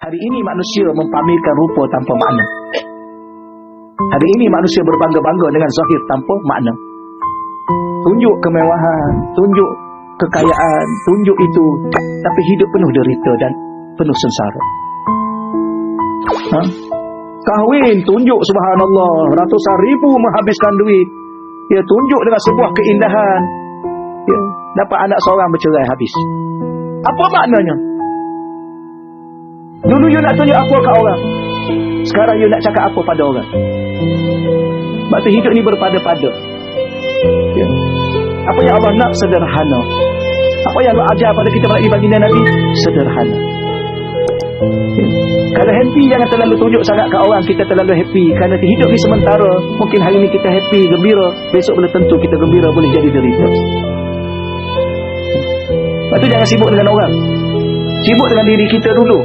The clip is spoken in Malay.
Hari ini manusia mempamerkan rupa tanpa makna. Hari ini manusia berbangga-bangga dengan zahir tanpa makna. Tunjuk kemewahan, tunjuk kekayaan, tunjuk itu, tapi hidup penuh derita dan penuh sengsara. Kahwin, tunjuk subhanallah, ratusan ribu menghabiskan duit. Ya, tunjuk dengan sebuah keindahan. Ya, dapat anak seorang bercerai habis. Apa maknanya? Dulu you nak tunjuk apa kat orang, sekarang you nak cakap apa pada orang. Sebab tu hidup ni berpada-pada. Ya. Apa yang Allah nak sederhana. Apa yang Allah ajar pada kita melalui baginda Nabi sederhana. Ya. Kalau happy, jangan terlalu tunjuk sangat kat orang kita terlalu happy. Kerana hidup ni sementara. Mungkin hari ni kita happy, gembira, besok belum tentu kita gembira, boleh jadi derita. Sebab tu jangan sibuk dengan orang, sibuk dengan diri kita dulu.